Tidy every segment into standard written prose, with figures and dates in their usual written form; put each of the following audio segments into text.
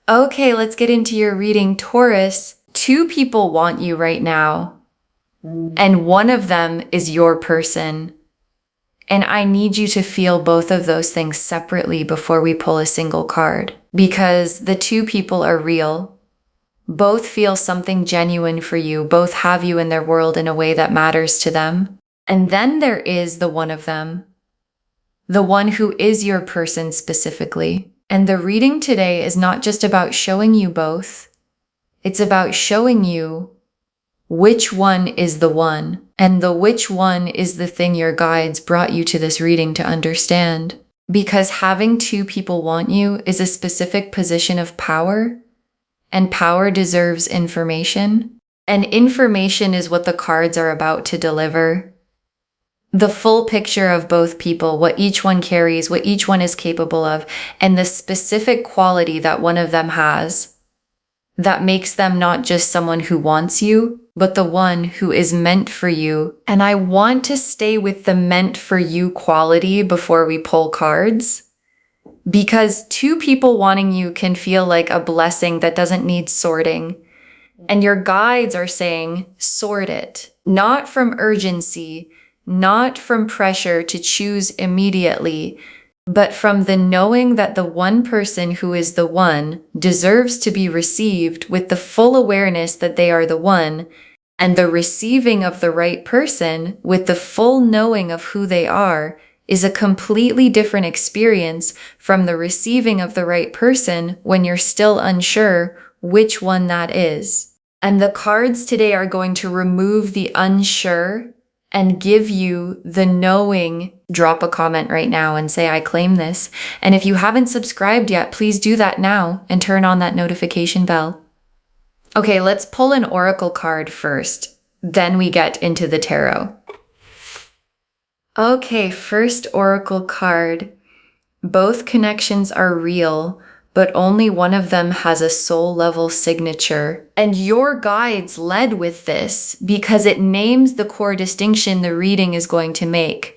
Okay, let's get into your reading, Taurus. Two people want you right now, and one of them is your person. And I need you to feel both of those things separately before we pull a single card, because the two people are real. Both feel something genuine for you. Both have you in their world in a way that matters to them. And then there is the one of them, the one who is your person specifically. And the reading today is not just about showing you both. It's about showing you which one is the one. And the which one is the thing your guides brought you to this reading to understand. Because having two people want you is a specific position of power. And power deserves information. And information is what the cards are about to deliver. The full picture of both people, what each one carries, what each one is capable of, and the specific quality that one of them has that makes them not just someone who wants you, but the one who is meant for you. And I want to stay with the meant for you quality before we pull cards, because two people wanting you can feel like a blessing that doesn't need sorting. And your guides are saying, sort it, not from urgency, not from pressure to choose immediately, but from the knowing that the one person who is the one deserves to be received with the full awareness that they are the one, and the receiving of the right person with the full knowing of who they are is a completely different experience from the receiving of the right person when you're still unsure which one that is. And the cards today are going to remove the unsure and give you the knowing. Drop a comment right now and say, I claim this. And if you haven't subscribed yet, please do that now and turn on that notification bell. Okay, let's pull an oracle card first. Then we get into the tarot. Okay, first oracle card. Both connections are real, but only one of them has a soul level signature. And your guides led with this because it names the core distinction the reading is going to make.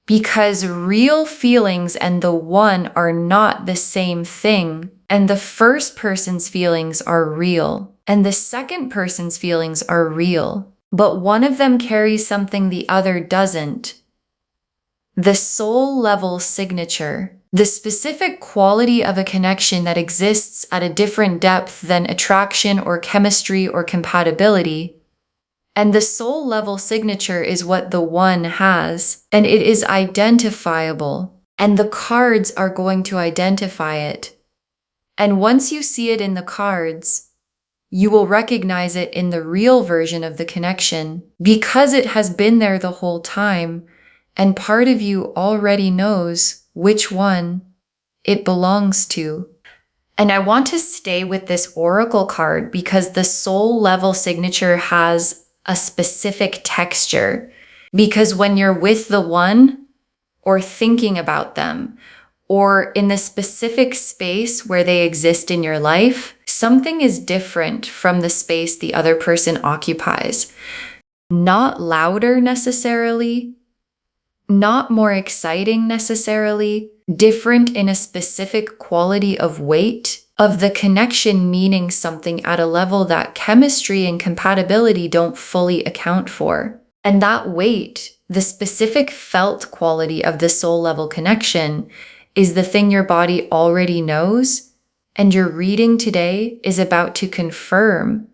Because real feelings and the one are not the same thing. And the first person's feelings are real. And the second person's feelings are real. But one of them carries something the other doesn't. The soul level signature. The specific quality of a connection that exists at a different depth than attraction or chemistry or compatibility. And the soul level signature is what the one has, and it is identifiable. And the cards are going to identify it. And once you see it in the cards, you will recognize it in the real version of the connection because it has been there the whole time, and part of you already knows which one it belongs to. And I want to stay with this oracle card because the soul level signature has a specific texture. Because when you're with the one or thinking about them or in the specific space where they exist in your life, something is different from the space the other person occupies. Not louder necessarily, not more exciting necessarily, different in a specific quality of weight, of the connection meaning something at a level that chemistry and compatibility don't fully account for. And that weight, the specific felt quality of the soul level connection, is the thing your body already knows, and your reading today is about to confirm.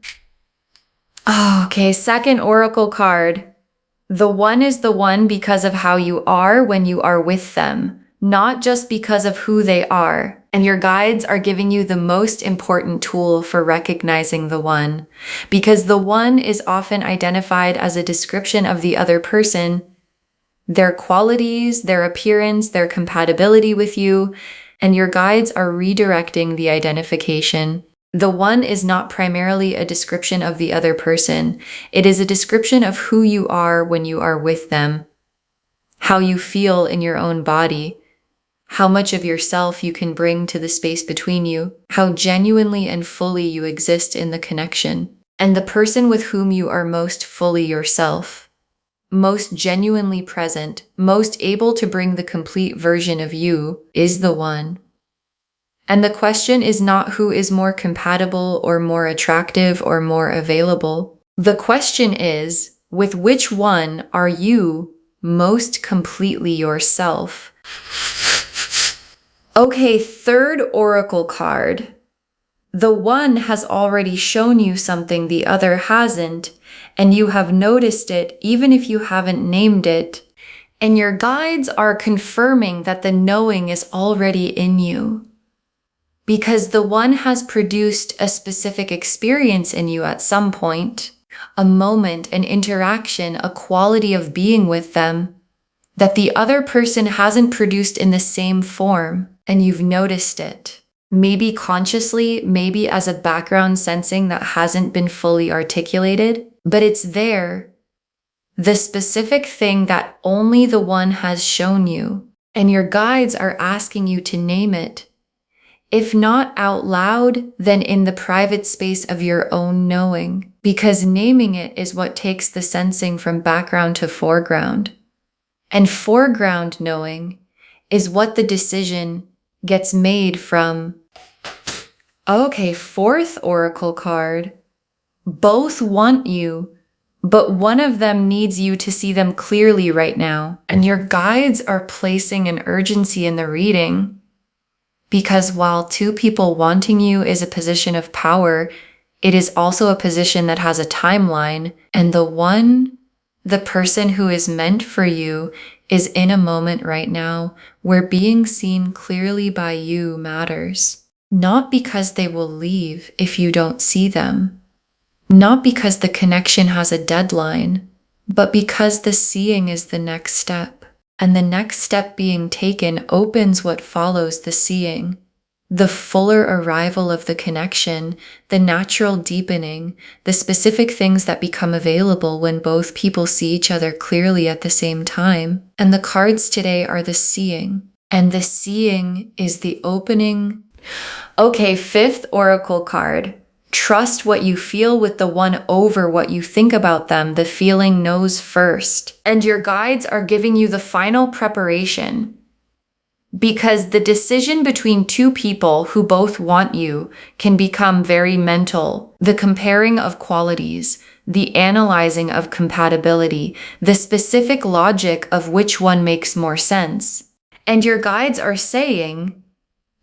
Okay, second oracle card. The one is the one because of how you are when you are with them, not just because of who they are. And your guides are giving you the most important tool for recognizing the one, because the one is often identified as a description of the other person, their qualities, their appearance, their compatibility with you, and your guides are redirecting the identification. The one is not primarily a description of the other person. It is a description of who you are when you are with them, how you feel in your own body, how much of yourself you can bring to the space between you, how genuinely and fully you exist in the connection, and the person with whom you are most fully yourself, most genuinely present, most able to bring the complete version of you is the one. And the question is not who is more compatible or more attractive or more available. The question is, with which one are you most completely yourself? Okay, third oracle card. The one has already shown you something the other hasn't, and you have noticed it even if you haven't named it. And your guides are confirming that the knowing is already in you. Because the one has produced a specific experience in you at some point, a moment, an interaction, a quality of being with them, that the other person hasn't produced in the same form, and you've noticed it. Maybe consciously, maybe as a background sensing that hasn't been fully articulated, but it's there. The specific thing that only the one has shown you, and your guides are asking you to name it. If not out loud, then in the private space of your own knowing, because naming it is what takes the sensing from background to foreground. And foreground knowing is what the decision gets made from. Okay, fourth oracle card. Both want you, but one of them needs you to see them clearly right now. And your guides are placing an urgency in the reading. Because while two people wanting you is a position of power, it is also a position that has a timeline. And the person who is meant for you is in a moment right now where being seen clearly by you matters. Not because they will leave if you don't see them. Not because the connection has a deadline, but because the seeing is the next step. And the next step being taken opens what follows the seeing. The fuller arrival of the connection, the natural deepening, the specific things that become available when both people see each other clearly at the same time. And the cards today are the seeing. And the seeing is the opening. Okay, fifth oracle card. Trust what you feel with the one over what you think about them. The feeling knows first. And your guides are giving you the final preparation. Because the decision between two people who both want you can become very mental. The comparing of qualities, the analyzing of compatibility, the specific logic of which one makes more sense. And your guides are saying,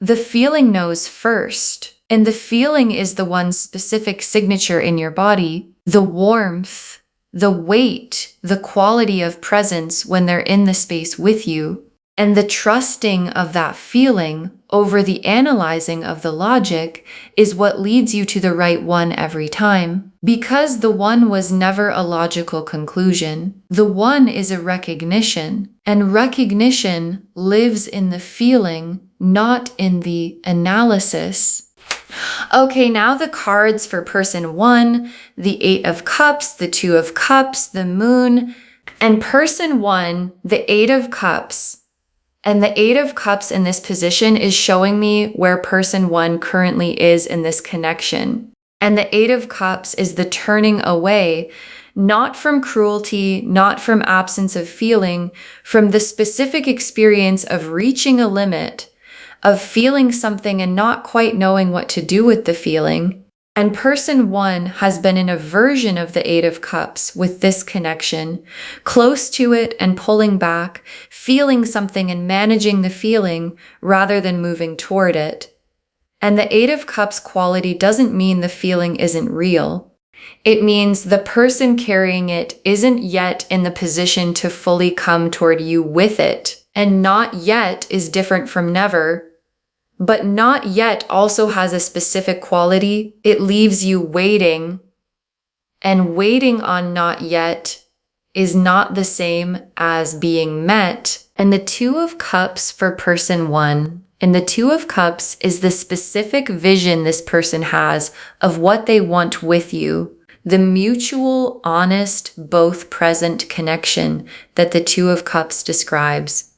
the feeling knows first. And the feeling is the one specific signature in your body, the warmth, the weight, the quality of presence when they're in the space with you. And the trusting of that feeling over the analyzing of the logic is what leads you to the right one every time. Because the one was never a logical conclusion. The one is a recognition, and recognition lives in the feeling, not in the analysis. Okay, now the cards for person one, the 8 of Cups, the 2 of Cups, the Moon, and person one, the 8 of Cups. And the 8 of Cups in this position is showing me where person one currently is in this connection. And the 8 of Cups is the turning away, not from cruelty, not from absence of feeling, from the specific experience of reaching a limit, of feeling something and not quite knowing what to do with the feeling. And person one has been in a version of the 8 of Cups with this connection, close to it and pulling back, feeling something and managing the feeling rather than moving toward it. And the 8 of Cups quality doesn't mean the feeling isn't real. It means the person carrying it isn't yet in the position to fully come toward you with it. And not yet is different from never. But not yet also has a specific quality. It leaves you waiting. And waiting on not yet is not the same as being met. And the 2 of Cups for person one. And the 2 of Cups is the specific vision this person has of what they want with you. The mutual, honest, both present connection that the 2 of Cups describes.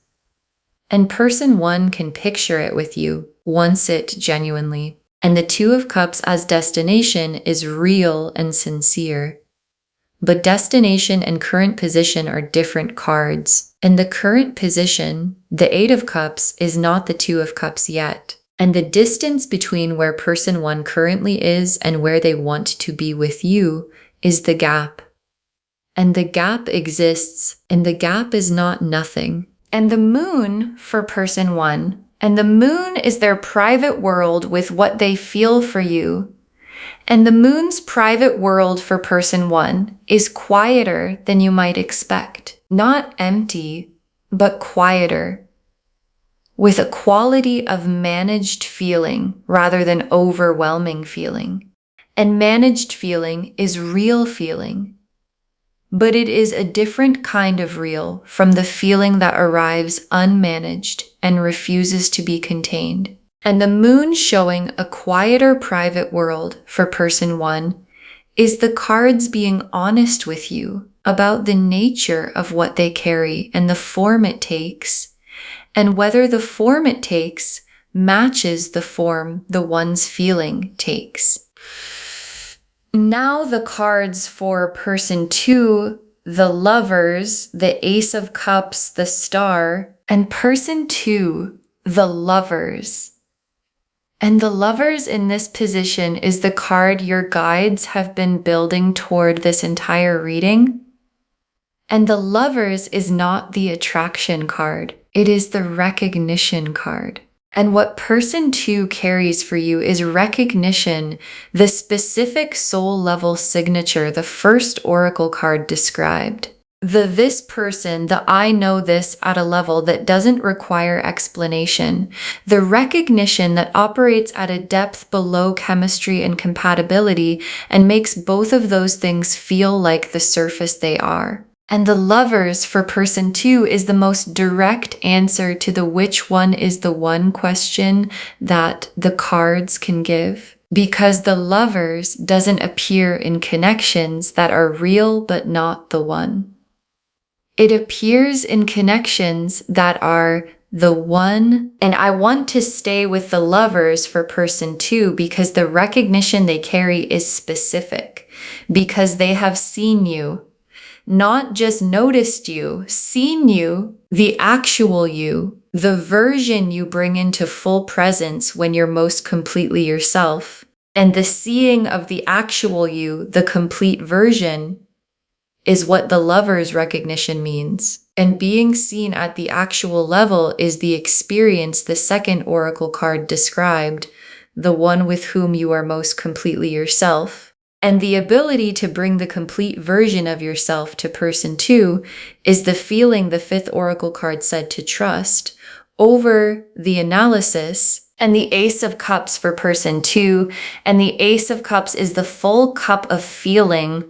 And person one can picture it with you, wants it genuinely. And the 2 of Cups as destination is real and sincere. But destination and current position are different cards. And the current position, the 8 of Cups, is not the 2 of Cups yet. And the distance between where person 1 currently is and where they want to be with you is the gap. And the gap exists, and the gap is not nothing. And the moon for person 1, and the moon is their private world with what they feel for you. And the moon's private world for person 1 is quieter than you might expect. Not empty, but quieter, with a quality of managed feeling rather than overwhelming feeling. And managed feeling is real feeling, but it is a different kind of real from the feeling that arrives unmanaged and refuses to be contained. And the moon showing a quieter private world for person 1 is the cards being honest with you about the nature of what they carry and the form it takes, and whether the form it takes matches the form the one's feeling takes. Now the cards for person 2, the Lovers, the Ace of Cups, the Star, and person 2, the Lovers. And the Lovers in this position is the card your guides have been building toward this entire reading. And the Lovers is not the attraction card. It is the recognition card. And what person 2 carries for you is recognition, the specific soul level signature the first oracle card described. The this person, the I know this at a level that doesn't require explanation. The recognition that operates at a depth below chemistry and compatibility and makes both of those things feel like the surface they are. And the Lovers for person 2 is the most direct answer to the which one is the one question that the cards can give. Because the Lovers doesn't appear in connections that are real but not the one. It appears in connections that are the one. And I want to stay with the Lovers for person 2 because the recognition they carry is specific. Because they have seen you. Not just noticed you, seen you, the actual you, the version you bring into full presence when you're most completely yourself. And the seeing of the actual you, the complete version, is what the Lover's recognition means. And being seen at the actual level is the experience the second oracle card described, the one with whom you are most completely yourself. And the ability to bring the complete version of yourself to person 2 is the feeling the fifth oracle card said to trust over the analysis. And the Ace of Cups for person 2, and the Ace of Cups is the full cup of feeling,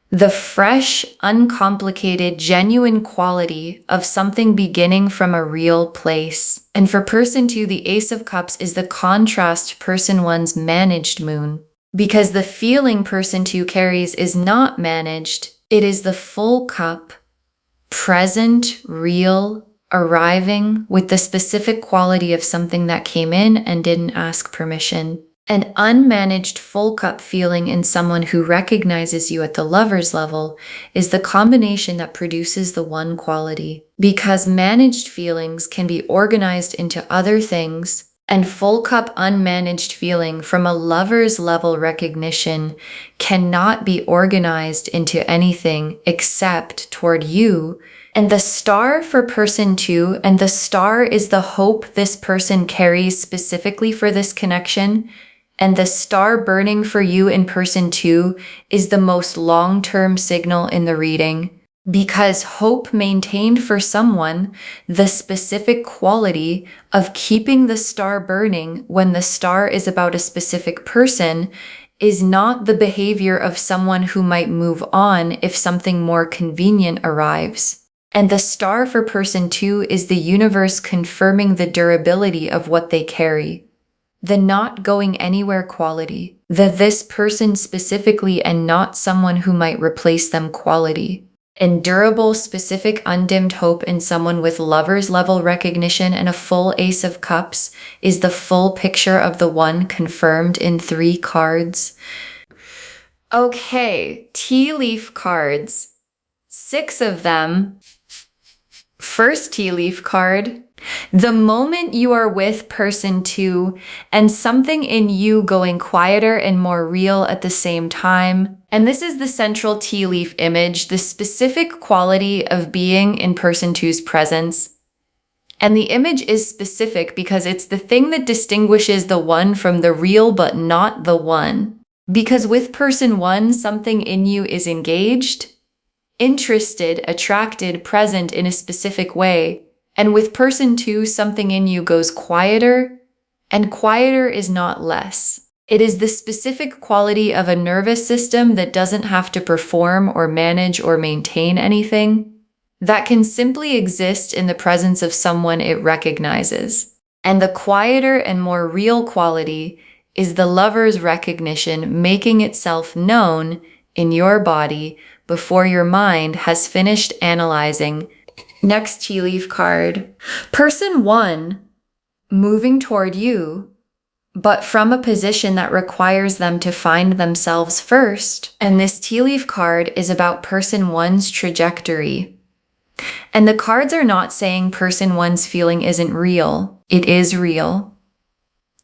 the fresh, uncomplicated, genuine quality of something beginning from a real place. And for person 2, the Ace of Cups is the contrast person 1's managed moon. Because the feeling person 2 carries is not managed, it is the full cup, present, real, arriving with the specific quality of something that came in and didn't ask permission. An unmanaged full cup feeling in someone who recognizes you at the Lover's level is the combination that produces the one quality. Because managed feelings can be organized into other things, and full cup unmanaged feeling from a Lover's level recognition cannot be organized into anything except toward you. And the Star for person 2, and the Star is the hope this person carries specifically for this connection. And the star burning for you in person 2 is the most long-term signal in the reading. Because hope maintained for someone the specific quality of keeping the star burning when the star is about a specific person is not the behavior of someone who might move on if something more convenient arrives. And the Star for person 2 is the universe confirming the durability of what they carry. The not going anywhere quality. The this person specifically and not someone who might replace them quality. And durable, specific, undimmed hope in someone with Lover's level recognition and a full Ace of Cups is the full picture of the one confirmed in 3 cards. Okay, tea leaf cards. 6 of them. First tea leaf card, The moment you are with person 2 and something in you going quieter and more real at the same time, and this is the central tea leaf image, the specific quality of being in person 2's presence. And the image is specific because it's the thing that distinguishes the one from the real but not the one. Because with person 1, something in you is engaged, interested, attracted, present in a specific way. And with person 2, something in you goes quieter, and quieter is not less. It is the specific quality of a nervous system that doesn't have to perform or manage or maintain anything, that can simply exist in the presence of someone it recognizes. And the quieter and more real quality is the lover's recognition making itself known in your body before your mind has finished analyzing. Next tea leaf card. Person 1 moving toward you, but from a position that requires them to find themselves first. And this tea leaf card is about person 1's trajectory. And the cards are not saying person 1's feeling isn't real. It is real.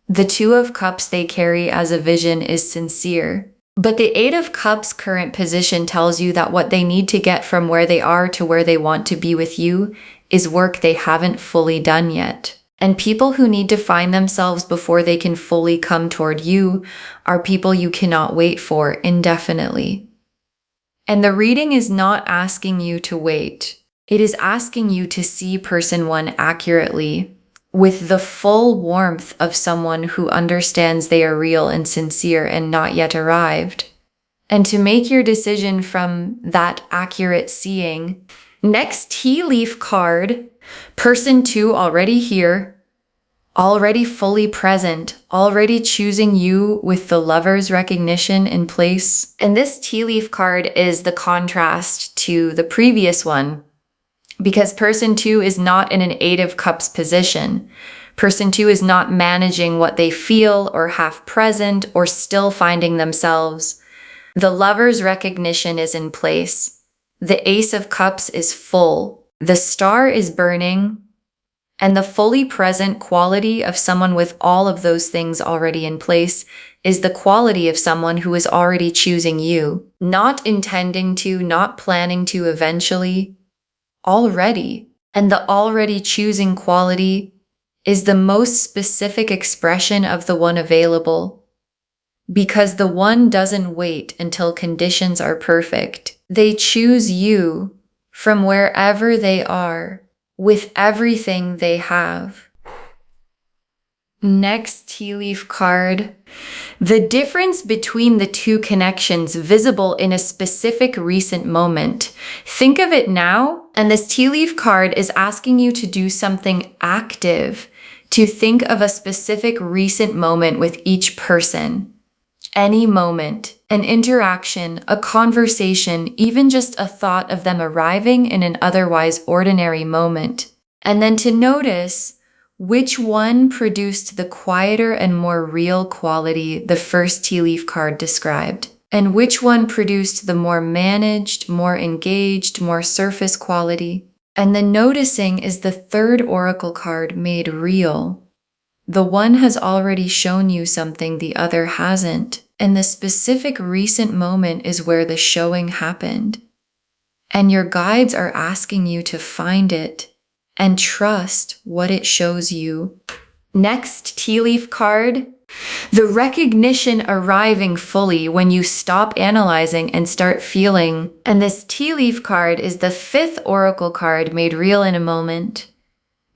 The 2 of Cups they carry as a vision is sincere. But the 8 of Cups current position tells you that what they need to get from where they are to where they want to be with you is work they haven't fully done yet. And people who need to find themselves before they can fully come toward you are people you cannot wait for indefinitely. And the reading is not asking you to wait. It is asking you to see person 1 accurately, with the full warmth of someone who understands they are real and sincere and not yet arrived, and to make your decision from that accurate seeing. Next tea leaf card, person 2 already here, already fully present, already choosing you with the lover's recognition in place. And this tea leaf card is the contrast to the previous one, because person 2 is not in an 8 of Cups position. Person 2 is not managing what they feel or half present or still finding themselves. The lover's recognition is in place. The Ace of Cups is full. The star is burning. And the fully present quality of someone with all of those things already in place is the quality of someone who is already choosing you, not intending to, not planning to eventually, already. And the already choosing quality is the most specific expression of the one available, because the one doesn't wait until conditions are perfect. They choose you from wherever they are, with everything they have. Next tea leaf card. The difference between the two connections visible in a specific recent moment. Think of it now, and this tea leaf card is asking you to do something active, to think of a specific recent moment with each person. Any moment, an interaction, a conversation, even just a thought of them arriving in an otherwise ordinary moment. And then to notice which one produced the quieter and more real quality the first tea leaf card described, and which one produced the more managed, more engaged, more surface quality. And the noticing is the third oracle card made real. The one has already shown you something the other hasn't, and the specific recent moment is where the showing happened. And your guides are asking you to find it and trust what it shows you. Next tea leaf card. The recognition arriving fully when you stop analyzing and start feeling. And this tea leaf card is the fifth oracle card made real in a moment,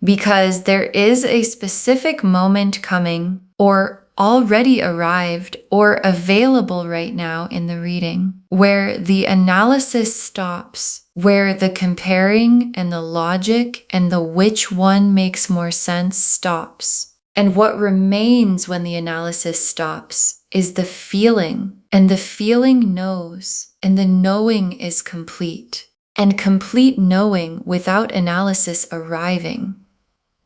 because there is a specific moment coming, or already arrived, or available right now in the reading, where the analysis stops, where the comparing and the logic and the which one makes more sense stops. And what remains when the analysis stops is the feeling, and the feeling knows, and the knowing is complete, and complete knowing without analysis arriving.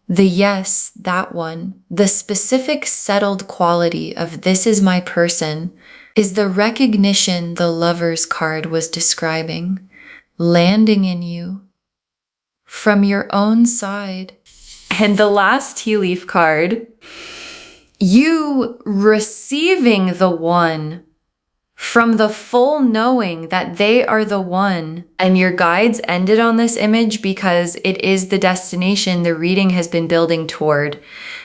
The yes, that one, the specific settled quality of this is my person, is the recognition the lover's card was describing, landing in you from your own side. And the last tea leaf card, you receiving the one from the full knowing that they are the one. And your guides ended on this image because it is the destination the reading has been building toward.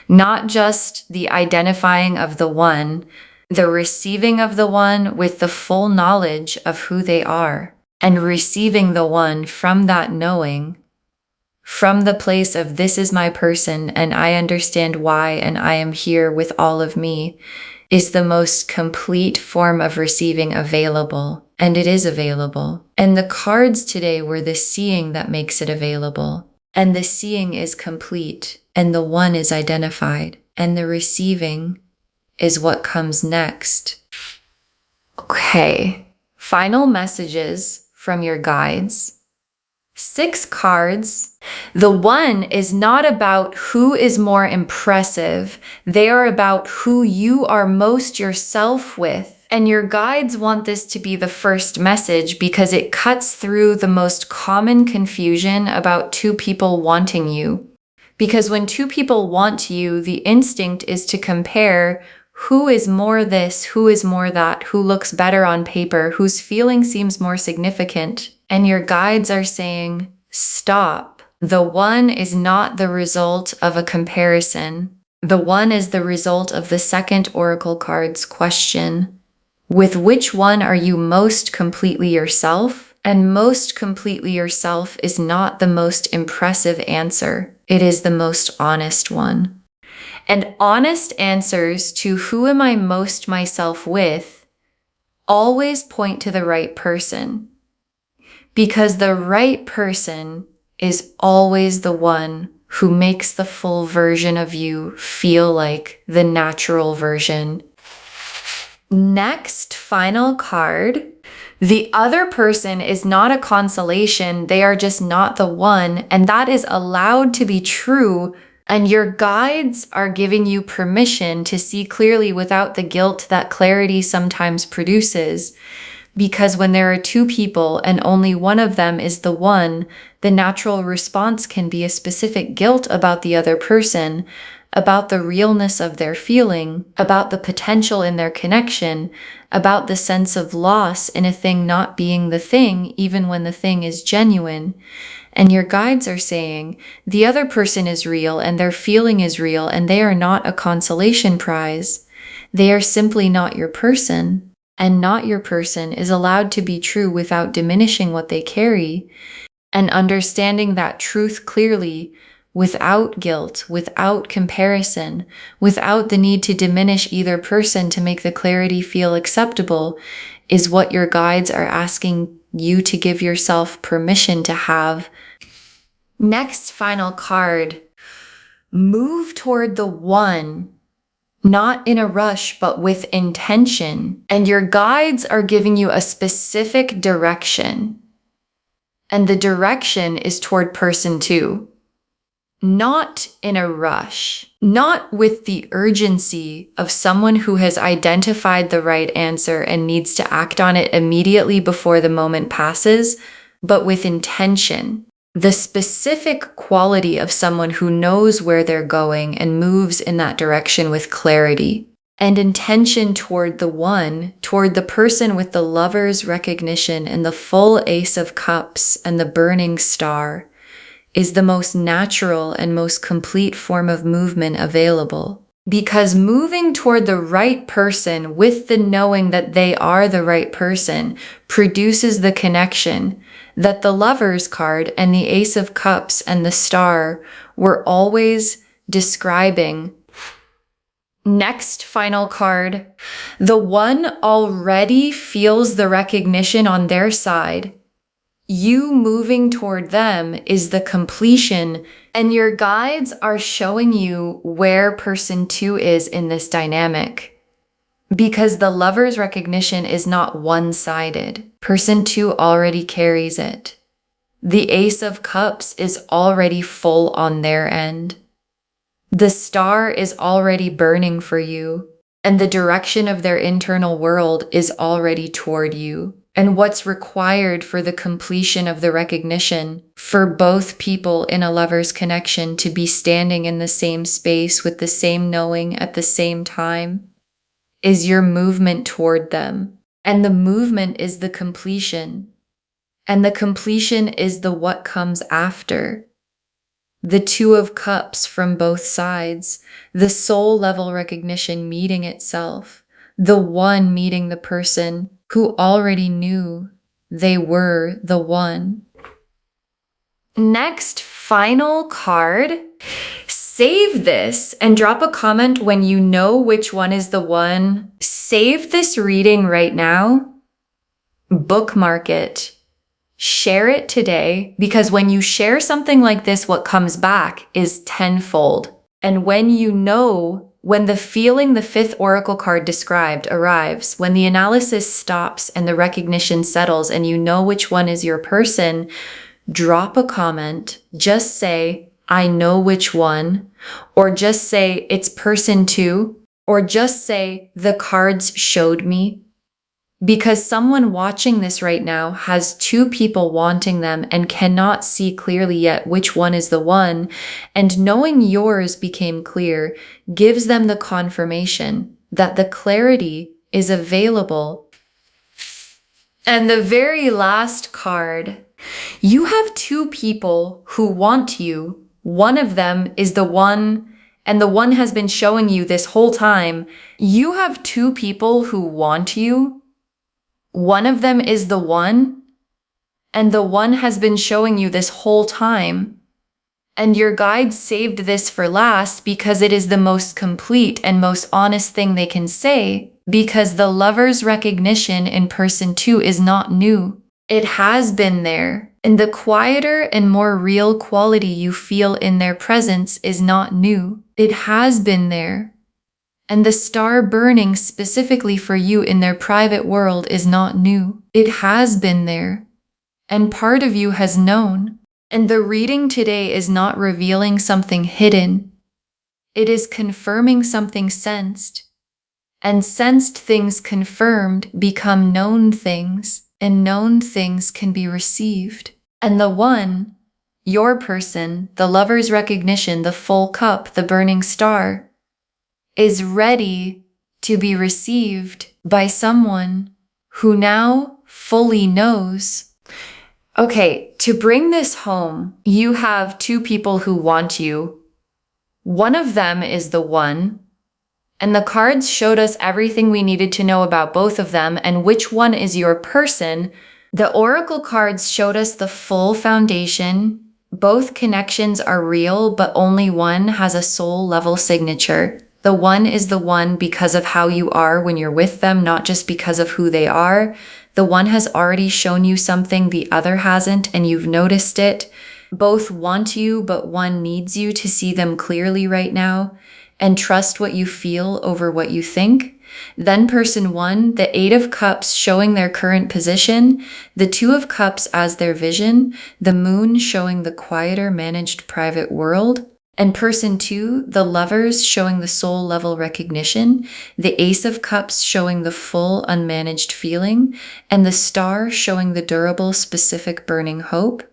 Not just the identifying of the one, the receiving of the one with the full knowledge of who they are, and receiving the one from that knowing, from the place of this is my person and I understand why and I am here with all of me, is the most complete form of receiving available. And it is available. And the cards today were the seeing that makes it available. And the seeing is complete. And the one is identified. And the receiving is what comes next. Okay. Final messages from your guides. 6 cards. The one is not about who is more impressive. They are about who you are most yourself with. And your guides want this to be the first message because it cuts through the most common confusion about 2 people wanting you. Because when 2 people want you, the instinct is to compare who is more this, who is more that, who looks better on paper, whose feeling seems more significant. And your guides are saying, stop. The one is not the result of a comparison. The one is the result of the second oracle card's question. With which one are you most completely yourself? And most completely yourself is not the most impressive answer. It is the most honest one. And honest answers to who am I most myself with always point to the right person. Because the right person is always the one who makes the full version of you feel like the natural version. Next, final card. The other person is not a consolation. They are just not the one. And that is allowed to be true. And your guides are giving you permission to see clearly without the guilt that clarity sometimes produces. Because when there are 2 people and only one of them is the one, the natural response can be a specific guilt about the other person, about the realness of their feeling, about the potential in their connection, about the sense of loss in a thing not being the thing, even when the thing is genuine. And your guides are saying, the other person is real and their feeling is real and they are not a consolation prize. They are simply not your person. And not your person is allowed to be true without diminishing what they carry, and understanding that truth clearly, without guilt, without comparison, without the need to diminish either person to make the clarity feel acceptable, is what your guides are asking you to give yourself permission to have. Next final card. Move toward the one. Not in a rush, but with intention. And your guides are giving you a specific direction. And the direction is toward person 2. Not in a rush. Not with the urgency of someone who has identified the right answer and needs to act on it immediately before the moment passes, but with intention. The specific quality of someone who knows where they're going and moves in that direction with clarity. And intention toward the one, toward the person with the lover's recognition and the full Ace of Cups and the burning star, is the most natural and most complete form of movement available. Because moving toward the right person with the knowing that they are the right person produces the connection that the Lover's card and the Ace of Cups and the Star were always describing. Next final card. The one already feels the recognition on their side. You moving toward them is the completion, and your guides are showing you where person 2 is in this dynamic. Because the Lover's recognition is not one-sided. Person 2 already carries it. The Ace of Cups is already full on their end. The Star is already burning for you, and the direction of their internal world is already toward you. and what's required for the completion of the recognition for both people in a lover's connection to be standing in the same space with the same knowing at the same time is your movement toward them. And the movement is the completion. And the completion is the what comes after. The Two of Cups from both sides, the soul level recognition meeting itself, the one meeting the person who already knew they were the one. Next, final card. Save this and drop a comment when you know which one is the one. Save this reading right now. Bookmark it. Share it today, because when you share something like this, what comes back is tenfold. And when you know, when the feeling the fifth oracle card described arrives, when the analysis stops and the recognition settles and you know which one is your person, drop a comment. Just say, I know which one, or just say, it's person 2, or just say, the cards showed me. Because someone watching this right now has 2 people wanting them and cannot see clearly yet which one is the one, and knowing yours became clear gives them the confirmation that the clarity is available. And the very last card, you have 2 people who want you. One of them is the one, and the one has been showing you this whole time. You have 2 people who want you. One of them is the one, and the one has been showing you this whole time. And your guides saved this for last because it is the most complete and most honest thing they can say, because the lover's recognition in person 2 is not new. It has been there, and the quieter and more real quality you feel in their presence is not new. It has been there. And the star burning specifically for you in their private world is not new. It has been there. And part of you has known. And the reading today is not revealing something hidden. It is confirming something sensed. And sensed things confirmed become known things, and known things can be received. And the one, your person, the lover's recognition, the full cup, the burning star, is ready to be received by someone who now fully knows. Okay, to bring this home, you have 2 people who want you. One of them is the one, and the cards showed us everything we needed to know about both of them and which one is your person. The oracle cards showed us the full foundation. Both connections are real, but only one has a soul level signature. The one is the one because of how you are when you're with them, not just because of who they are. The one has already shown you something the other hasn't, and you've noticed it. Both want you, but one needs you to see them clearly right now and trust what you feel over what you think. Then person 1, the 8 of Cups showing their current position, the 2 of Cups as their vision, the moon showing the quieter managed private world. And person 2, the lovers showing the soul level recognition, the Ace of Cups showing the full unmanaged feeling, and the star showing the durable specific burning hope.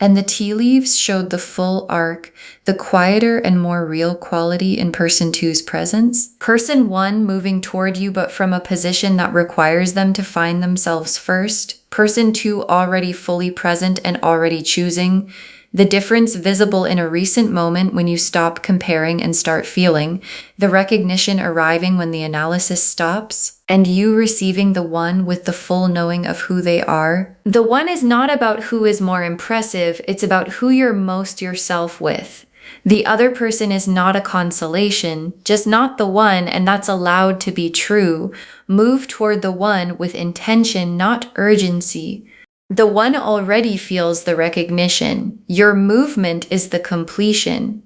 And the tea leaves showed the full arc, the quieter and more real quality in person 2's presence. Person 1 moving toward you but from a position that requires them to find themselves first. Person 2 already fully present and already choosing. The difference visible in a recent moment when you stop comparing and start feeling, the recognition arriving when the analysis stops, and you receiving the one with the full knowing of who they are. The one is not about who is more impressive, it's about who you're most yourself with. The other person is not a consolation, just not the one, and that's allowed to be true. Move toward the one with intention, not urgency. The one already feels the recognition. Your movement is the completion.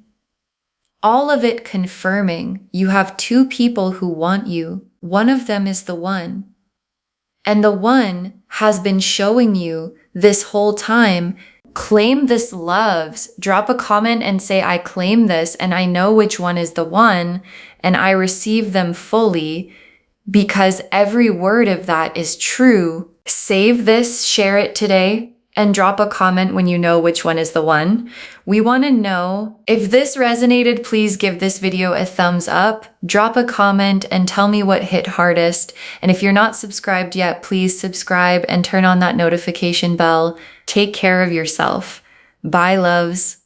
All of it confirming you have 2 people who want you. One of them is the one. And the one has been showing you this whole time. Claim this loves. Drop a comment and say, I claim this and I know which one is the one and I receive them fully, because every word of that is true. Save this, share it today, and drop a comment when you know which one is the one. We want to know if this resonated. Please give this video a thumbs up, drop a comment, and tell me what hit hardest. And if you're not subscribed yet, please subscribe and turn on that notification bell. Take care of yourself. Bye, loves.